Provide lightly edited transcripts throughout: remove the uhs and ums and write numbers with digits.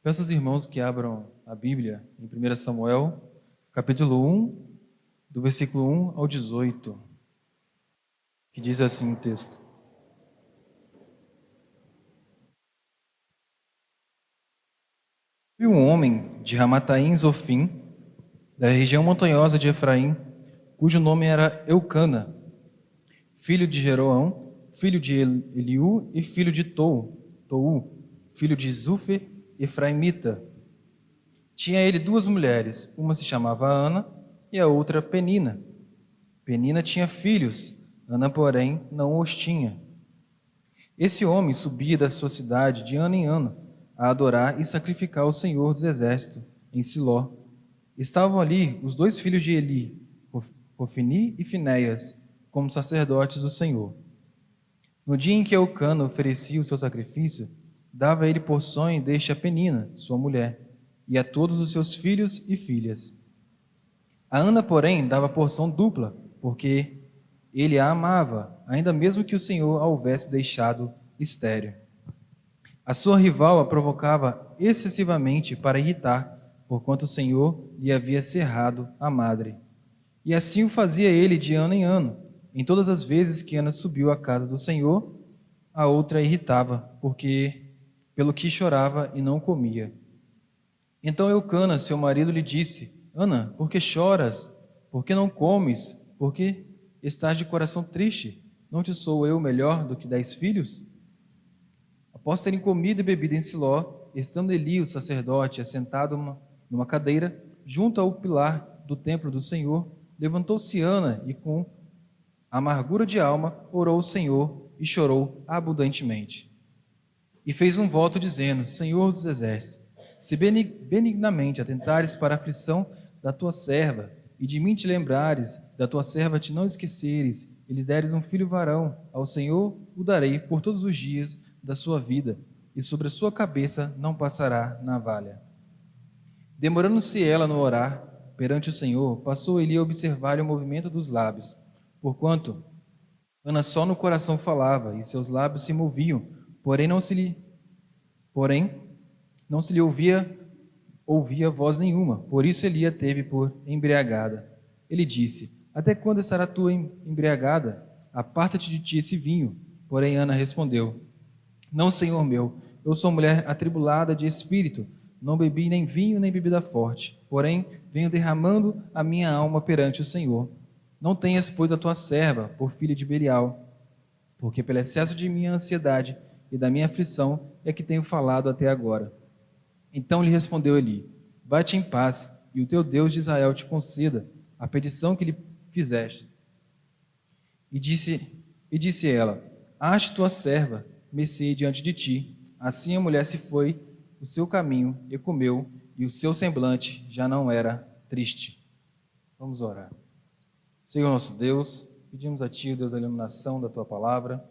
Peço aos irmãos que abram a Bíblia em 1 Samuel, capítulo 1, do versículo 1 ao 18, que diz assim o texto. Vi um homem de Ramataim Zofim, da região montanhosa de Efraim, cujo nome era Eucana, filho de Jeroão, filho de Eliú e filho de Tou, filho de Zufe, efraimita. Tinha ele duas mulheres, uma se chamava Ana e a outra Penina. Penina tinha filhos, Ana, porém, não os tinha. Esse homem subia da sua cidade de ano em ano a adorar e sacrificar ao Senhor dos Exércitos em Siló. Estavam ali os dois filhos de Eli, Ofni e Finéias, como sacerdotes do Senhor. No dia em que Eucana oferecia o seu sacrifício, dava ele porções deste a Penina, sua mulher, e a todos os seus filhos e filhas. A Ana, porém, dava porção dupla, porque ele a amava, ainda mesmo que o Senhor a houvesse deixado estéril. A sua rival a provocava excessivamente para irritar, porquanto o Senhor lhe havia cerrado a madre. E assim o fazia ele de ano em ano. Em todas as vezes que Ana subiu à casa do Senhor, a outra a irritava, pelo que chorava e não comia. Então Eucana, seu marido, lhe disse: Ana, por que choras? Por que não comes? Por que estás de coração triste? Não te sou eu melhor do que 10 filhos? Após terem comido e bebido em Siló, estando Eli, o sacerdote, assentado numa cadeira, junto ao pilar do templo do Senhor, levantou-se Ana e, com amargura de alma, orou ao Senhor e chorou abundantemente. E fez um voto dizendo: Senhor dos exércitos, se benignamente atentares para a aflição da tua serva, e de mim te lembrares, da tua serva te não esqueceres, e lhe deres um filho varão, ao Senhor o darei por todos os dias da sua vida, e sobre a sua cabeça não passará navalha. Demorando-se ela no orar perante o Senhor, passou Eli a observar o movimento dos lábios, porquanto Ana só no coração falava, e seus lábios se moviam, porém não se lhe ouvia voz nenhuma. Por isso Eli a teve por embriagada. Ele disse: Até quando estará tu embriagada? Aparta-te de ti esse vinho. Porém Ana respondeu: Não, Senhor meu, eu sou mulher atribulada de espírito, não bebi nem vinho nem bebida forte, porém venho derramando a minha alma perante o Senhor. Não tenhas, pois, a tua serva por filha de Belial, porque pelo excesso de minha ansiedade e da minha aflição é que tenho falado até agora. Então lhe respondeu Eli: Vai-te em paz, e o teu Deus de Israel te conceda a petição que lhe fizeste. E disse ela: Ache tua serva, mercê diante de ti. Assim a mulher se foi o seu caminho e comeu, e o seu semblante já não era triste. Vamos orar. Senhor nosso Deus, pedimos a Ti, Deus, a iluminação da Tua palavra,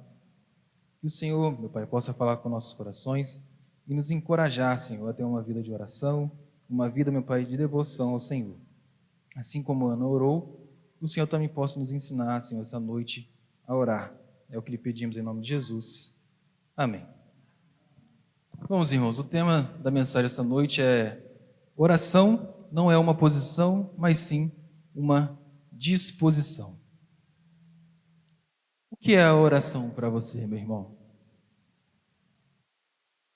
que o Senhor, meu Pai, possa falar com nossos corações e nos encorajar, Senhor, a ter uma vida de oração, uma vida, meu Pai, de devoção ao Senhor. Assim como Ana orou, que o Senhor também possa nos ensinar, Senhor, essa noite a orar. É o que lhe pedimos em nome de Jesus. Amém. Vamos, irmãos, o tema da mensagem esta noite é: oração não é uma posição, mas sim uma disposição. O que é a oração para você, meu irmão?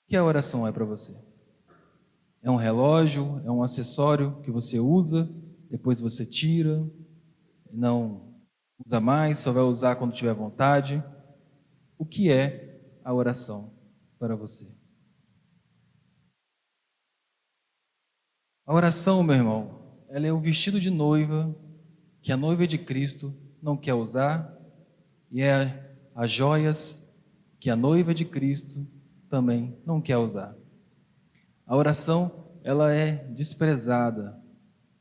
O que a oração é para você? É um relógio? É um acessório que você usa, depois você tira, não usa mais, só vai usar quando tiver vontade? O que é a oração para você? A oração, meu irmão, ela é o vestido de noiva que a noiva de Cristo não quer usar, e é as joias que a noiva de Cristo também não quer usar. A oração, ela é desprezada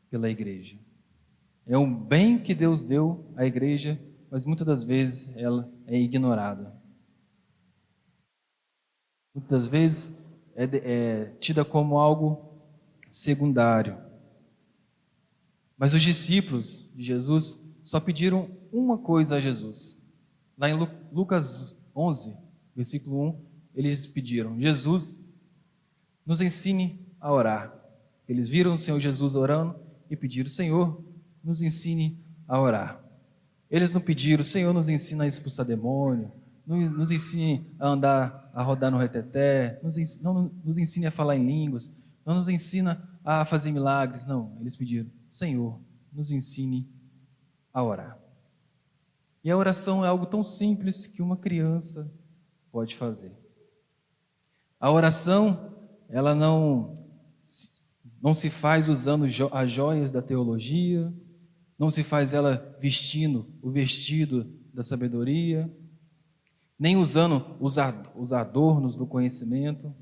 pela igreja. É um bem que Deus deu à igreja, mas muitas das vezes ela é ignorada. Muitas das vezes é tida como algo secundário. Mas os discípulos de Jesus só pediram uma coisa a Jesus. Lá em Lucas 11, versículo 1, eles pediram: Jesus, nos ensine a orar. Eles viram o Senhor Jesus orando e pediram: Senhor, nos ensine a orar. Eles não pediram: Senhor, nos ensina a expulsar demônio, nos ensine a andar, a rodar no reteté, não nos ensine a falar em línguas, não nos ensina a fazer milagres. Não, eles pediram: Senhor, nos ensine a orar. E a oração é algo tão simples que uma criança pode fazer. A oração, ela não se faz usando as joias da teologia, não se faz ela vestindo o vestido da sabedoria, nem usando os adornos do conhecimento,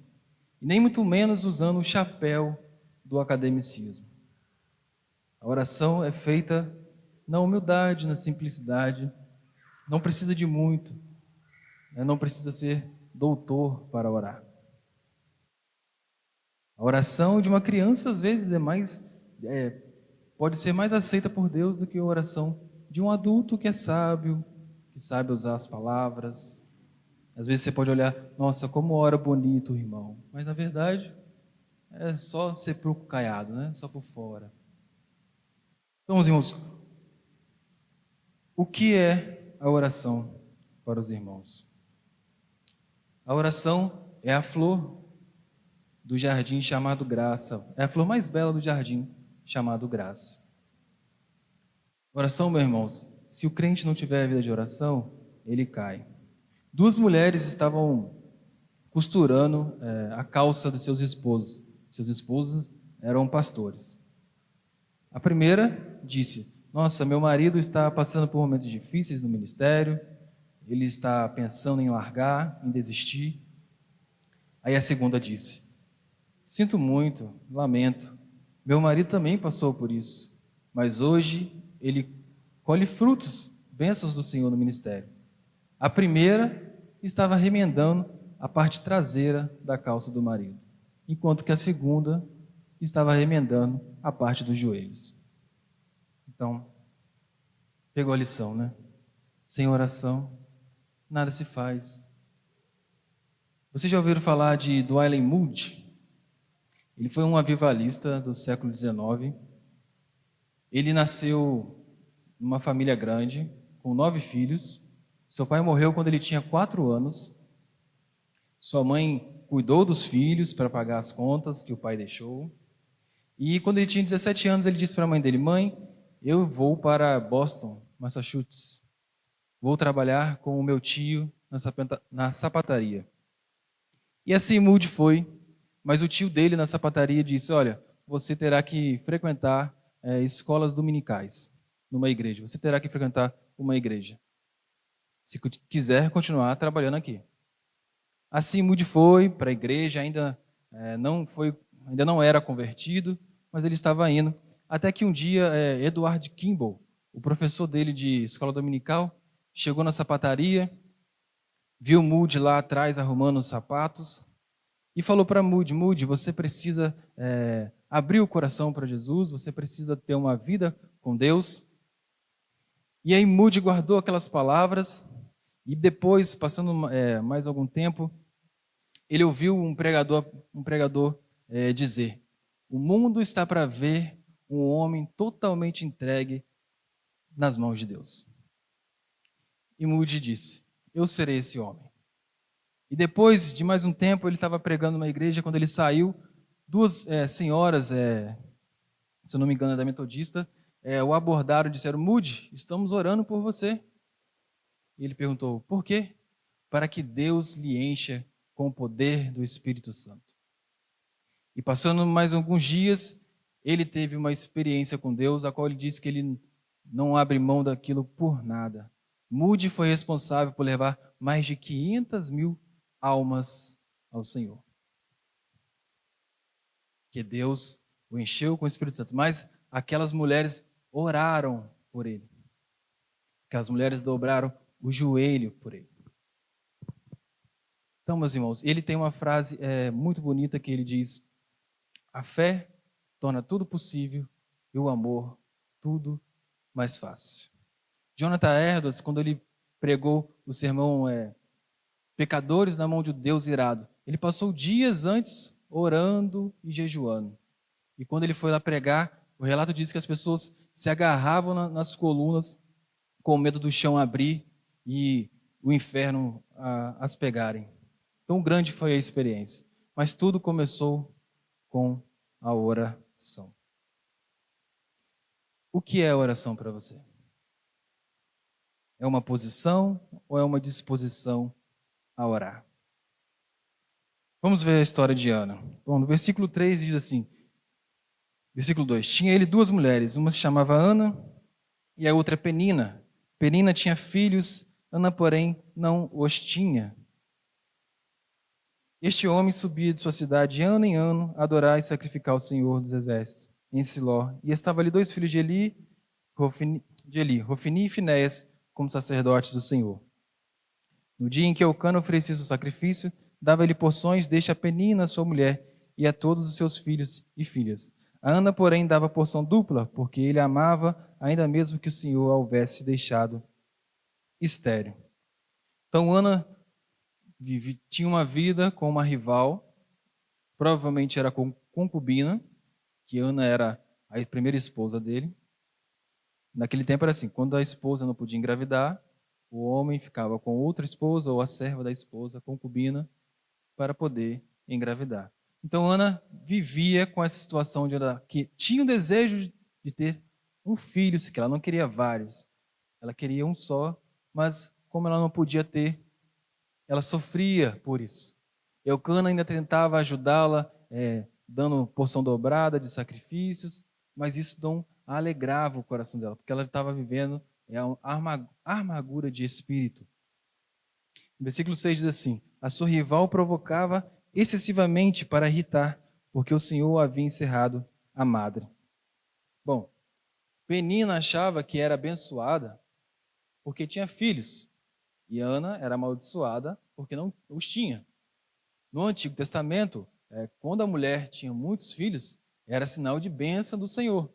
e nem muito menos usando o chapéu do academicismo. A oração é feita na humildade, na simplicidade, não precisa de muito, não precisa ser doutor para orar. A oração de uma criança, às vezes, pode ser mais aceita por Deus do que a oração de um adulto que é sábio, que sabe usar as palavras. Às vezes você pode olhar: nossa, como ora bonito o irmão. Mas, na verdade, é só sepulcro caiado, né? Só por fora. Então, irmãos, o que é a oração para os irmãos? A oração é a flor do jardim chamado graça. É a flor mais bela do jardim chamado graça. Oração, meus irmãos, se o crente não tiver vida de oração, ele cai. Duas mulheres estavam costurando a calça de seus esposos. Seus esposos eram pastores. A primeira disse: nossa, meu marido está passando por momentos difíceis no ministério, ele está pensando em largar, em desistir. Aí a segunda disse: sinto muito, lamento, meu marido também passou por isso, mas hoje ele colhe frutos, bênçãos do Senhor no ministério. A primeira estava remendando a parte traseira da calça do marido, enquanto que a segunda estava remendando a parte dos joelhos. Então, pegou a lição, né? Sem oração, nada se faz. Vocês já ouviram falar de Dwight Moody? Ele foi um avivalista do século XIX. Ele nasceu numa família grande, com 9 filhos. Seu pai morreu quando ele tinha 4 anos. Sua mãe cuidou dos filhos para pagar as contas que o pai deixou. E quando ele tinha 17 anos, ele disse para a mãe dele: mãe, eu vou para Boston, Massachusetts. Vou trabalhar com o meu tio na sapataria. E assim Moody foi, mas o tio dele na sapataria disse: olha, você terá que frequentar escolas dominicais numa igreja. Você terá que frequentar uma igreja, se quiser continuar trabalhando aqui. Assim Moody foi para a igreja, ainda não era convertido, mas ele estava indo. Até que um dia Edward Kimball, o professor dele de escola dominical, chegou na sapataria, viu Moody lá atrás arrumando os sapatos e falou para Moody: Moody, você precisa abrir o coração para Jesus, você precisa ter uma vida com Deus. E aí Moody guardou aquelas palavras e depois, passando mais algum tempo, ele ouviu um pregador dizer: o mundo está para ver um homem totalmente entregue nas mãos de Deus. E Moody disse: eu serei esse homem. E depois de mais um tempo, ele estava pregando numa igreja. Quando ele saiu, 2 senhoras, se eu não me engano, da metodista, o abordaram e disseram: Moody, estamos orando por você. E ele perguntou: por quê? Para que Deus lhe encha com o poder do Espírito Santo. E passando mais alguns dias, ele teve uma experiência com Deus, a qual ele disse que ele não abre mão daquilo por nada. Moody foi responsável por levar mais de 500.000 almas ao Senhor. Que Deus o encheu com o Espírito Santo. Mas aquelas mulheres oraram por ele. Aquelas mulheres dobraram o joelho por ele. Então, meus irmãos, ele tem uma frase muito bonita que ele diz: a fé torna tudo possível e o amor tudo mais fácil. Jonathan Edwards, quando ele pregou o sermão Pecadores na mão de Deus irado, ele passou dias antes orando e jejuando. E quando ele foi lá pregar, o relato diz que as pessoas se agarravam nas colunas com medo do chão abrir e o inferno as pegarem. Tão grande foi a experiência. Mas tudo começou com a oração. O que é oração para você? É uma posição ou é uma disposição a orar? Vamos ver a história de Ana. Bom, no versículo 3 diz assim, versículo 2, tinha ele duas mulheres, uma se chamava Ana e a outra Penina. Penina tinha filhos, Ana, porém, não os tinha. Este homem subia de sua cidade de ano em ano a adorar e sacrificar ao Senhor dos Exércitos, em Siló. E estava ali dois filhos de Eli, Hofni e Finéias, como sacerdotes do Senhor. No dia em que Eucana oferecia o sacrifício, dava-lhe porções deste a Penina, sua mulher, e a todos os seus filhos e filhas. A Ana, porém, dava porção dupla, porque ele a amava, ainda mesmo que o Senhor a houvesse deixado estéril. Então, Ana tinha uma vida com uma rival, provavelmente era concubina, que Ana era a primeira esposa dele. Naquele tempo era assim, quando a esposa não podia engravidar, o homem ficava com outra esposa ou a serva da esposa, concubina, para poder engravidar. Então Ana vivia com essa situação de ela que tinha o desejo de ter um filho, que ela não queria vários, ela queria um só, mas como ela não podia ter, ela sofria por isso. Eucana ainda tentava ajudá-la, dando porção dobrada de sacrifícios, mas isso não alegrava o coração dela, porque ela estava vivendo a amargura de espírito. O versículo 6 diz assim, a sua rival provocava excessivamente para irritar, porque o Senhor havia encerrado a madre. Bom, Penina achava que era abençoada porque tinha filhos, e Ana era amaldiçoada porque não os tinha. No Antigo Testamento, quando a mulher tinha muitos filhos, era sinal de bênção do Senhor.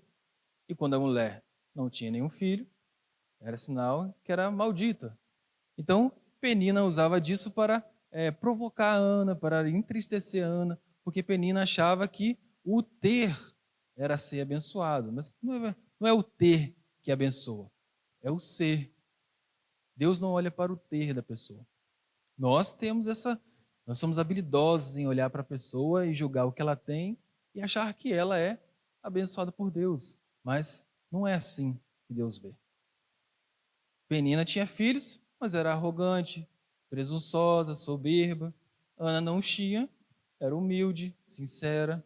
E quando a mulher não tinha nenhum filho, era sinal que era maldita. Então, Penina usava disso para provocar a Ana, para entristecer a Ana, porque Penina achava que o ter era ser abençoado. Mas não é o ter que abençoa, é o ser. Deus não olha para o ter da pessoa. Nós somos habilidosos em olhar para a pessoa e julgar o que ela tem e achar que ela é abençoada por Deus. Mas não é assim que Deus vê. Penina tinha filhos, mas era arrogante, presunçosa, soberba. Ana não tinha, era humilde, sincera.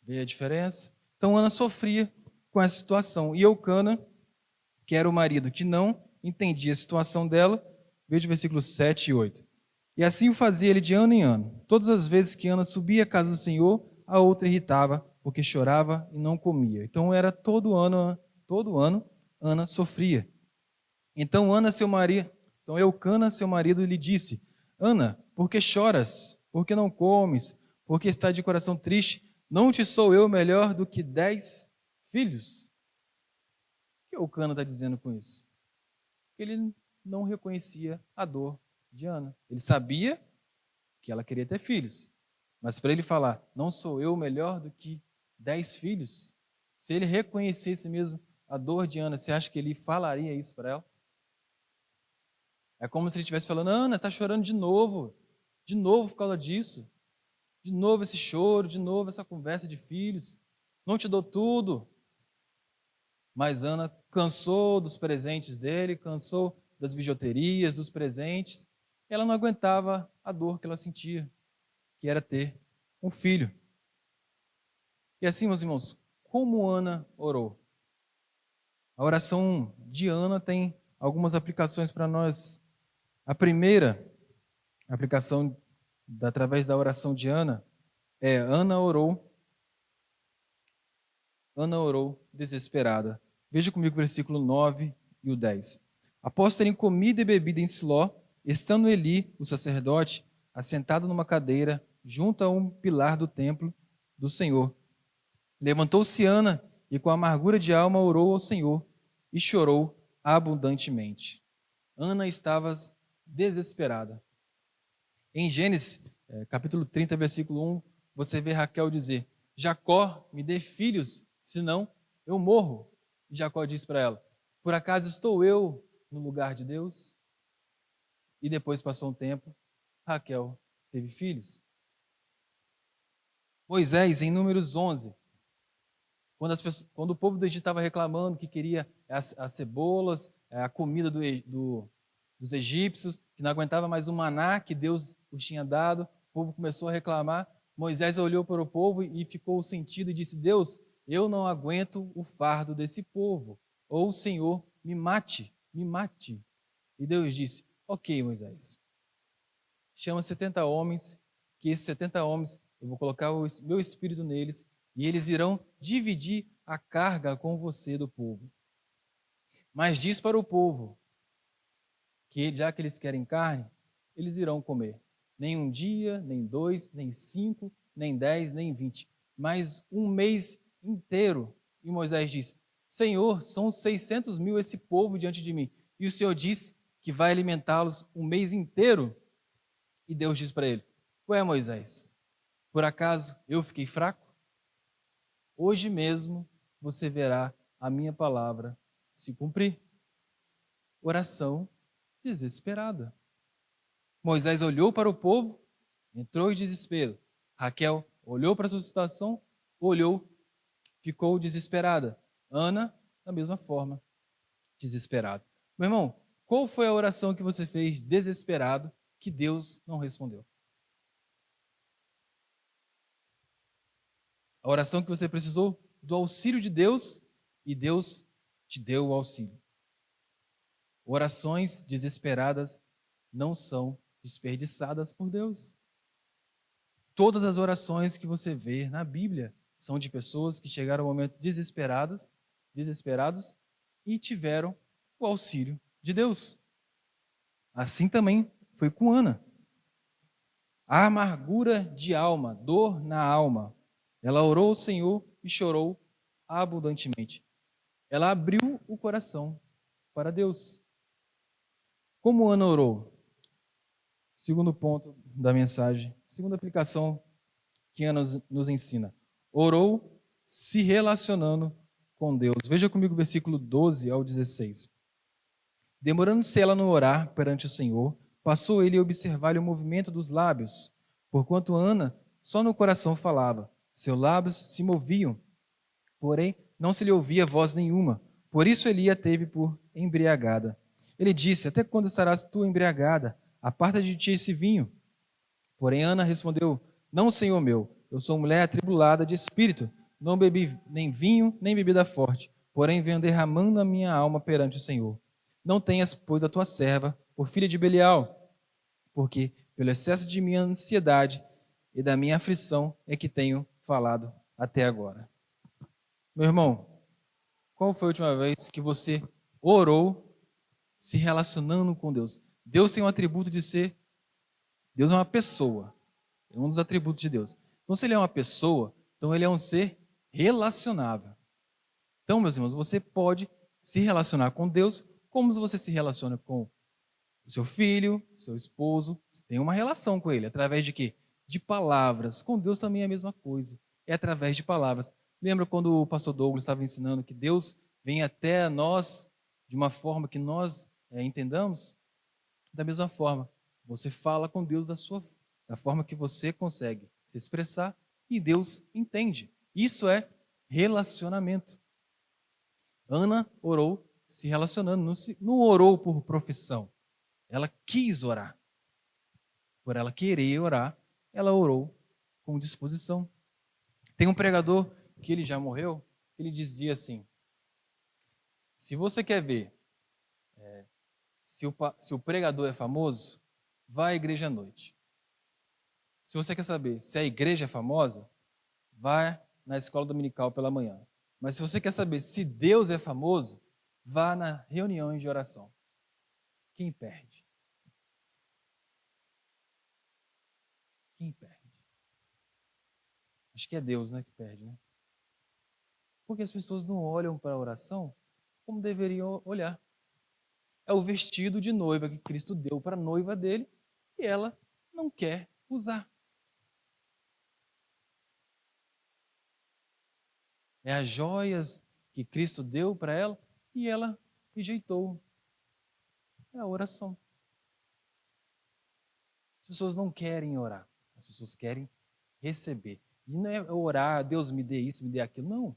Vê a diferença? Então Ana sofria com essa situação. E Eucana, que era o marido que não entendia a situação dela, veja o versículo 7 e 8. E assim o fazia ele de ano em ano. Todas as vezes que Ana subia à casa do Senhor, a outra irritava, porque chorava e não comia. Então era todo ano, Ana sofria. Então Eucana, seu marido, lhe disse: Ana, por que choras? Por que não comes? Por que está de coração triste? Não te sou eu melhor do que 10 filhos? O que Eucana está dizendo com isso? Ele não reconhecia a dor de Ana. Ele sabia que ela queria ter filhos, mas para ele falar, não sou eu melhor do que 10 filhos? Se ele reconhecesse mesmo a dor de Ana, você acha que ele falaria isso para ela? É como se ele estivesse falando, Ana, está chorando de novo por causa disso, de novo esse choro, de novo essa conversa de filhos, não te dou tudo. Mas Ana cansou dos presentes dele, cansou das bijuterias, dos presentes, ela não aguentava a dor que ela sentia, que era ter um filho. E assim, meus irmãos, como Ana orou? A oração de Ana tem algumas aplicações para nós. A primeira aplicação através da oração de Ana é Ana orou desesperada. Veja comigo o versículo 9 e o 10. Após terem comido e bebido em Siló, estando Eli, o sacerdote, assentado numa cadeira junto a um pilar do templo do Senhor, levantou-se Ana e com amargura de alma orou ao Senhor e chorou abundantemente. Ana estava desesperada. Em Gênesis, capítulo 30, versículo 1, você vê Raquel dizer: Jacó, me dê filhos, senão eu morro. E Jacó diz para ela: por acaso estou eu no lugar de Deus? E depois passou um tempo, Raquel teve filhos. Moisés, em Números 11, quando o povo do Egito estava reclamando que queria as cebolas, a comida dos egípcios, que não aguentava mais o maná que Deus os tinha dado, o povo começou a reclamar. Moisés olhou para o povo e ficou sentido e disse: Deus, eu não aguento o fardo desse povo. Ou o Senhor me mate, me mate. E Deus disse: ok, Moisés, chama 70 homens, que esses 70 homens, eu vou colocar o meu espírito neles, e eles irão dividir a carga com você do povo. Mas diz para o povo que, já que eles querem carne, eles irão comer. Nem um dia, nem 2, nem 5, nem 10, nem 20, mas um mês inteiro. E Moisés diz: Senhor, são 600 mil esse povo diante de mim. E o Senhor diz que vai alimentá-los um mês inteiro. E Deus diz para ele: ué, Moisés, por acaso eu fiquei fraco? Hoje mesmo você verá a minha palavra se cumprir. Oração desesperada. Moisés olhou para o povo, entrou em desespero. Raquel olhou para a sua situação, olhou, ficou desesperada. Ana, da mesma forma, desesperada. Meu irmão, qual foi a oração que você fez desesperado que Deus não respondeu? A oração que você precisou do auxílio de Deus e Deus te deu o auxílio. Orações desesperadas não são desperdiçadas por Deus. Todas as orações que você vê na Bíblia são de pessoas que chegaram ao momento desesperados e tiveram o auxílio de Deus. Assim também foi com Ana. A amargura de alma, dor na alma. Ela orou ao Senhor e chorou abundantemente. Ela abriu o coração para Deus. Como Ana orou? Segundo ponto da mensagem, segunda aplicação que Ana nos ensina. Orou se relacionando com Deus. Veja comigo o versículo 12 ao 16. Demorando-se ela no orar perante o Senhor, passou ele a observar-lhe o movimento dos lábios, porquanto Ana só no coração falava. Seus lábios se moviam, porém não se lhe ouvia voz nenhuma. Por isso Eli a teve por embriagada. Ele disse: até quando estarás tu embriagada? Aparta de ti esse vinho. Porém Ana respondeu: não, Senhor meu, eu sou mulher atribulada de espírito, não bebi nem vinho, nem bebida forte, porém venho derramando a minha alma perante o Senhor. Não tenhas, pois, a tua serva por filha de Belial, porque pelo excesso de minha ansiedade e da minha aflição é que tenho falado até agora. Meu irmão, qual foi a última vez que você orou se relacionando com Deus? Deus tem um atributo de ser, Deus é uma pessoa, é um dos atributos de Deus. Então, se ele é uma pessoa, então ele é um ser relacionável. Então, meus irmãos, você pode se relacionar com Deus como você se relaciona com o seu filho, seu esposo. Você tem uma relação com ele. Através de quê? De palavras. Com Deus também é a mesma coisa. É através de palavras. Lembra quando o pastor Douglas estava ensinando que Deus vem até nós de uma forma que nós entendamos? Da mesma forma, você fala com Deus da forma que você consegue se expressar e Deus entende. Isso é relacionamento. Ana orou se relacionando, não orou por profissão. Ela quis orar. Por ela querer orar, ela orou com disposição. Tem um pregador que ele já morreu, ele dizia assim: se você quer ver se o pregador é famoso, vá à igreja à noite. Se você quer saber se a igreja é famosa, vá na escola dominical pela manhã. Mas se você quer saber se Deus é famoso, vá na reunião de oração. Quem perde? Quem perde? Acho que é Deus, né, que perde, né? Porque as pessoas não olham para a oração como deveriam olhar. É o vestido de noiva que Cristo deu para a noiva dele e ela não quer usar. É as joias que Cristo deu para ela e ela rejeitou. É a oração. As pessoas não querem orar, as pessoas querem receber. E não é orar, Deus me dê isso, me dê aquilo. Não.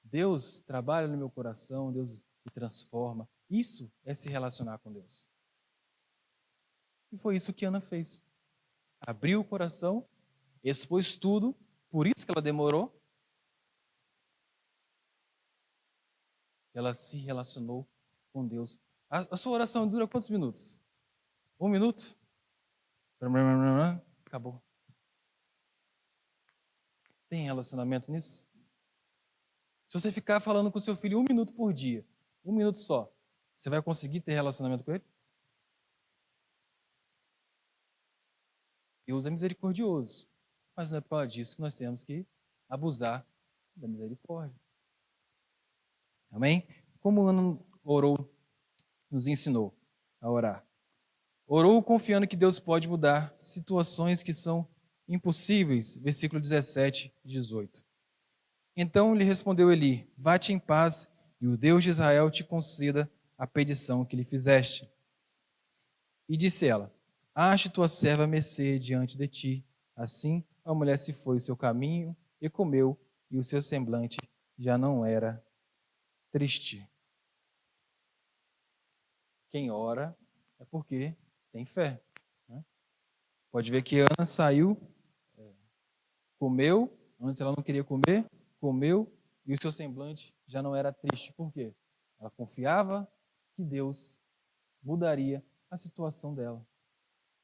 Deus trabalha no meu coração, Deus me transforma. Isso é se relacionar com Deus. E foi isso que Ana fez. Abriu o coração, expôs tudo, por isso que ela demorou. Ela se relacionou com Deus. A sua oração dura quantos minutos? 1 minuto? Acabou. Tem relacionamento nisso? Se você ficar falando com seu filho 1 minuto por dia, 1 minuto só, você vai conseguir ter relacionamento com ele? Deus é misericordioso, mas não é por causa disso que nós temos que abusar da misericórdia. Amém? Como Ana orou, nos ensinou a orar. Orou confiando que Deus pode mudar situações que são impossíveis. Versículo 17 e 18. Então lhe respondeu Eli: vá-te em paz, e o Deus de Israel te conceda a petição que lhe fizeste. E disse ela: ache tua serva mercê diante de ti. Assim a mulher se foi o seu caminho e comeu, e o seu semblante já não era triste. Quem ora é porque tem fé. Né? Pode ver que Ana saiu, comeu, antes ela não queria comer, comeu, e o seu semblante já não era triste. Por quê? Ela confiava que Deus mudaria a situação dela.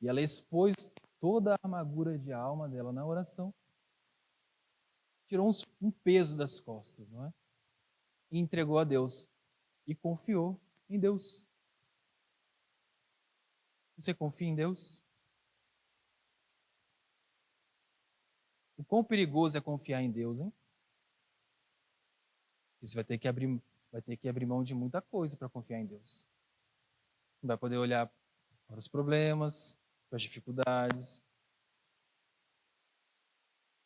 E ela expôs toda a amargura de alma dela na oração. Tirou um peso das costas, não é? E entregou a Deus. E confiou em Deus. Você confia em Deus? O quão perigoso é confiar em Deus, hein? Você vai ter que abrir mão de muita coisa para confiar em Deus. Não vai poder olhar para os problemas, para as dificuldades.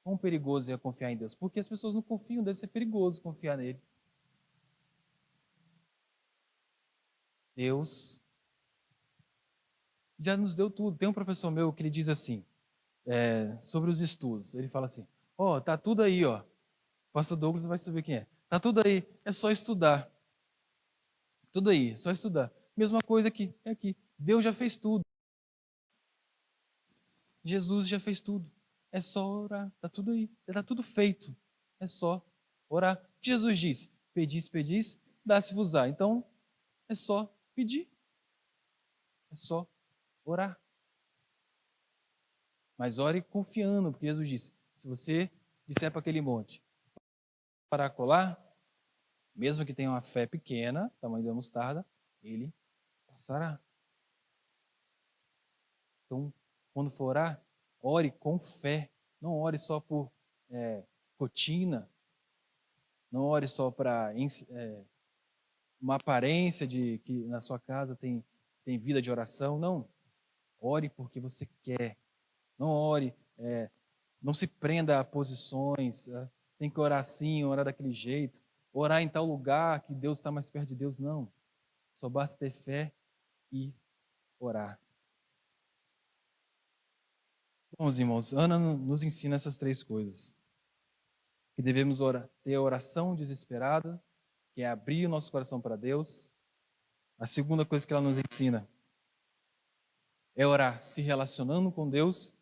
Quão perigoso é confiar em Deus? Porque as pessoas não confiam, deve ser perigoso confiar nele. Deus já nos deu tudo. Tem um professor meu que ele diz assim, sobre os estudos. Ele fala assim, tá tudo aí, ó. O pastor Douglas vai saber quem é. Tá tudo aí, é só estudar. Tudo aí, é só estudar. Mesma coisa aqui, é aqui. Deus já fez tudo. Jesus já fez tudo. É só orar. Tá tudo aí. Está tudo feito. É só orar. O que Jesus disse? Pedis, pedis, dá-se-vos-á. Então, é só pedir. É só orar. Mas ore confiando, porque Jesus disse, se você disser para aquele monte, para colar, mesmo que tenha uma fé pequena, tamanho da mostarda, ele passará. Então, quando for orar, ore com fé. Não ore só por rotina. Não ore só para uma aparência de que na sua casa tem vida de oração. Não. Ore porque você quer. Não ore, não se prenda a posições. Tem que orar assim, orar daquele jeito. Orar em tal lugar que Deus está mais perto de Deus. Não. Só basta ter fé e orar. Bons irmãos, Ana nos ensina essas 3 coisas. Que devemos ter a oração desesperada, que é abrir o nosso coração para Deus. A segunda coisa que ela nos ensina é orar se relacionando com Deus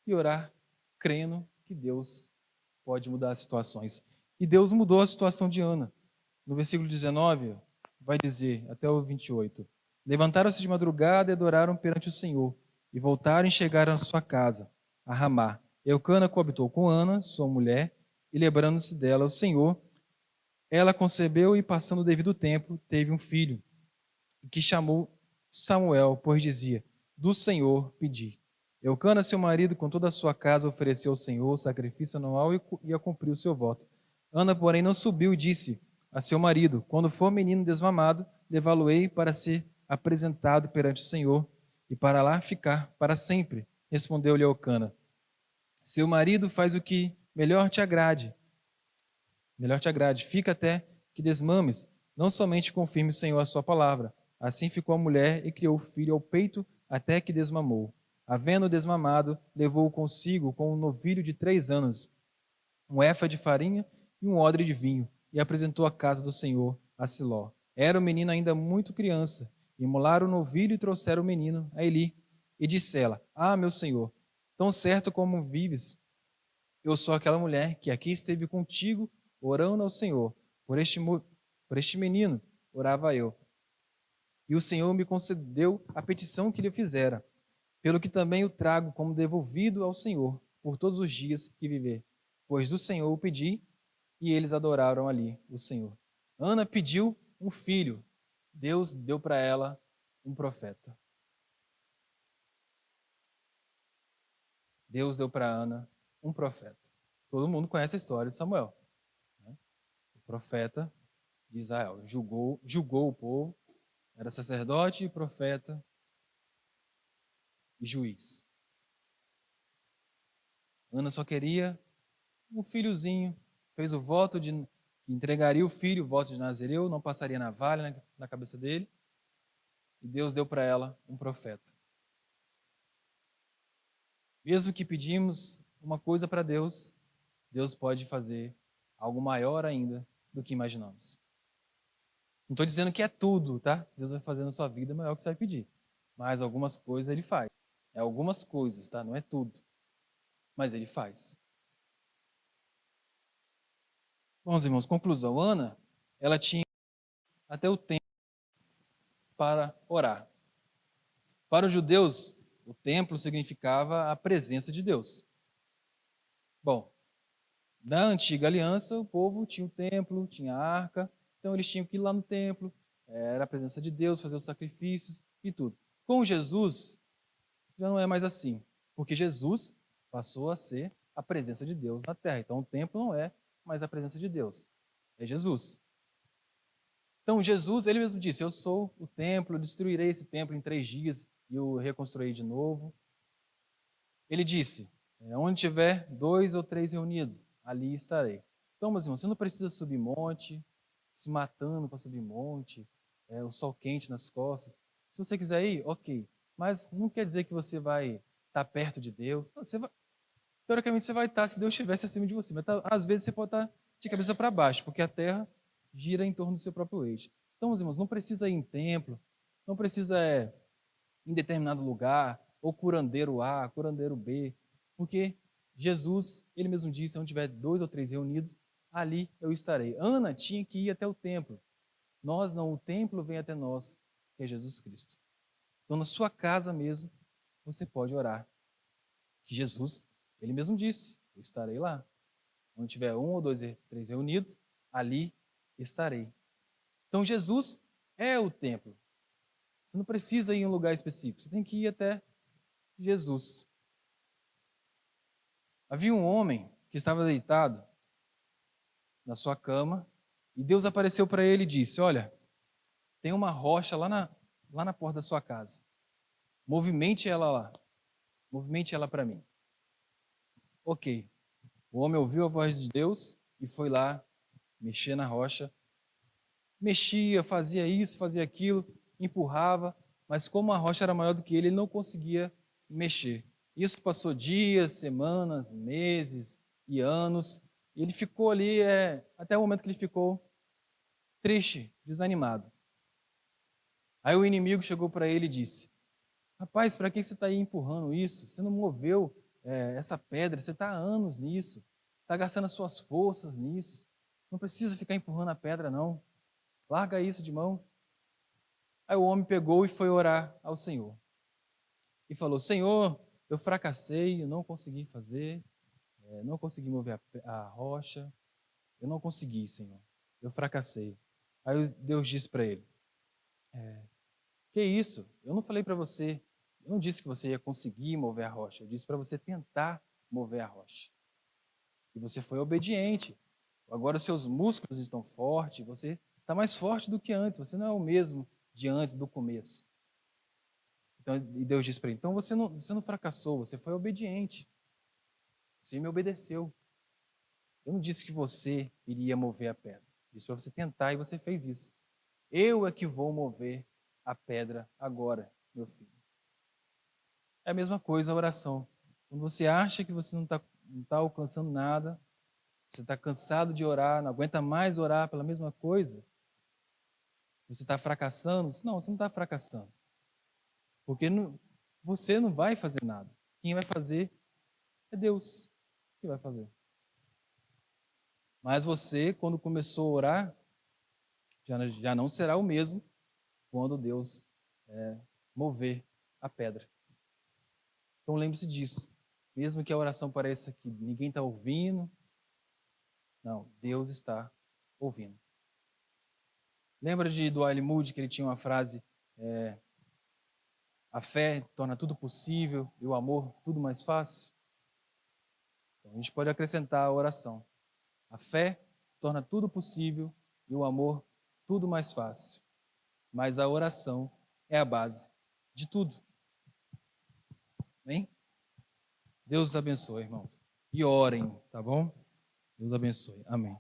e orar crendo que Deus pode mudar as situações. E Deus mudou a situação de Ana. No versículo 19, vai dizer, até o 28, levantaram-se de madrugada e adoraram perante o Senhor, e voltaram e chegaram à sua casa, a Ramá. Eucana coabitou com Ana, sua mulher, e lembrando-se dela o Senhor, ela concebeu e, passando o devido tempo, teve um filho, que chamou Samuel, pois dizia, do Senhor pedi. Eucana, seu marido, com toda a sua casa, ofereceu ao Senhor sacrifício anual e ia cumprir o seu voto. Ana, porém, não subiu e disse a seu marido, quando for menino desmamado, levá-lo-ei para ser apresentado perante o Senhor e para lá ficar para sempre. Respondeu-lhe Eucana, seu marido faz o que melhor te agrade. melhor te agrade. Fica até que desmames, não somente confirme o Senhor a sua palavra. Assim ficou a mulher e criou o filho ao peito até que desmamou. Havendo desmamado, levou-o consigo com um novilho de 3 anos, um efa de farinha e um odre de vinho, e apresentou a casa do Senhor a Siló. Era o menino ainda muito criança. Imolaram o novilho e trouxeram o menino a Eli. E disse ela: Ah, meu senhor, tão certo como vives, eu sou aquela mulher que aqui esteve contigo, orando ao Senhor. Por este menino orava eu. E o Senhor me concedeu a petição que lhe fizera, pelo que também o trago como devolvido ao Senhor por todos os dias que viver. Pois do Senhor o pedi, e eles adoraram ali o Senhor. Ana pediu um filho. Deus deu para ela um profeta. Deus deu para Ana um profeta. Todo mundo conhece a história de Samuel, né? O profeta de Israel. Julgou o povo, era sacerdote, profeta e juiz. Ana só queria um filhozinho, fez o voto de que entregaria o filho, o voto de Nazireu, não passaria navalha na cabeça dele, e Deus deu para ela um profeta. Mesmo que pedimos uma coisa para Deus, Deus pode fazer algo maior ainda do que imaginamos. Não estou dizendo que é tudo, tá? Deus vai fazer na sua vida maior que você vai pedir. Mas algumas coisas ele faz. É algumas coisas, tá? Não é tudo. Mas ele faz. Bom, irmãos, conclusão. Ana, ela tinha até o tempo para orar. Para os judeus, o templo significava a presença de Deus. Bom, na antiga aliança, o povo tinha o templo, tinha a arca, então eles tinham que ir lá no templo, era a presença de Deus, fazer os sacrifícios e tudo. Com Jesus, já não é mais assim, porque Jesus passou a ser a presença de Deus na terra. Então o templo não é mais a presença de Deus, é Jesus. Então Jesus, ele mesmo disse: Eu sou o templo, destruirei esse templo em 3 dias e o reconstruirei de novo. Ele disse: Onde tiver 2 ou 3 reunidos, ali estarei. Então, meus irmãos, você não precisa subir monte, se matando para subir monte, o sol quente nas costas. Se você quiser ir, ok. Mas não quer dizer que você vai estar perto de Deus. Você vai, teoricamente, você vai estar se Deus estivesse acima de você. Mas às vezes você pode estar de cabeça para baixo, porque a terra gira em torno do seu próprio eixo. Então, meus irmãos, não precisa ir em templo, não precisa em determinado lugar, ou curandeiro A, curandeiro B, porque Jesus, ele mesmo disse: onde tiver 2 ou 3 reunidos, ali eu estarei. Ana tinha que ir até o templo. Nós não, o templo vem até nós, que é Jesus Cristo. Então, na sua casa mesmo, você pode orar. Que Jesus, ele mesmo disse: eu estarei lá. Onde tiver 1 ou 2 ou 3 reunidos, ali estarei. Então, Jesus é o templo. Você não precisa ir em um lugar específico, você tem que ir até Jesus. Havia um homem que estava deitado na sua cama e Deus apareceu para ele e disse: Olha, tem uma rocha lá na porta da sua casa. Movimente ela lá. Movimente ela para mim. Ok. O homem ouviu a voz de Deus e foi lá mexer na rocha. Mexia, fazia isso, fazia aquilo, empurrava, mas como a rocha era maior do que ele não conseguia mexer. Isso passou dias, semanas, meses e anos. E ele ficou ali até o momento que ele ficou triste, desanimado. Aí o inimigo chegou para ele e disse: Rapaz, para que você está aí empurrando isso? Você não moveu essa pedra, você está há anos nisso, está gastando as suas forças nisso. Não precisa ficar empurrando a pedra, não. Larga isso de mão. Aí o homem pegou e foi orar ao Senhor. E falou: Senhor, eu fracassei, eu não consegui fazer, não consegui mover a rocha, eu não consegui, Senhor. Eu fracassei. Aí Deus disse para ele: Que isso? Eu não falei para você, eu não disse que você ia conseguir mover a rocha, eu disse para você tentar mover a rocha. E você foi obediente. Agora os seus músculos estão fortes, você está mais forte do que antes, você não é o mesmo de antes do começo. Então, e Deus disse para ele: Então você não fracassou, você foi obediente. Você me obedeceu. Eu não disse que você iria mover a pedra. Disse para você tentar e você fez isso. Eu é que vou mover a pedra agora, meu filho. É a mesma coisa a oração. Quando você acha que você não tá alcançando nada, você está cansado de orar, não aguenta mais orar pela mesma coisa, você está fracassando. Não, você não está fracassando. Porque você não vai fazer nada. Quem vai fazer é Deus que vai fazer. Mas você, quando começou a orar, já não será o mesmo quando Deus mover a pedra. Então lembre-se disso. Mesmo que a oração pareça que ninguém está ouvindo, não, Deus está ouvindo. Lembra de Dwight Moody, que ele tinha uma frase, a fé torna tudo possível e o amor tudo mais fácil? Então, a gente pode acrescentar a oração. A fé torna tudo possível e o amor tudo mais fácil. Mas a oração é a base de tudo. Amém? Deus os abençoe, irmãos. E orem, tá bom? Deus abençoe. Amém.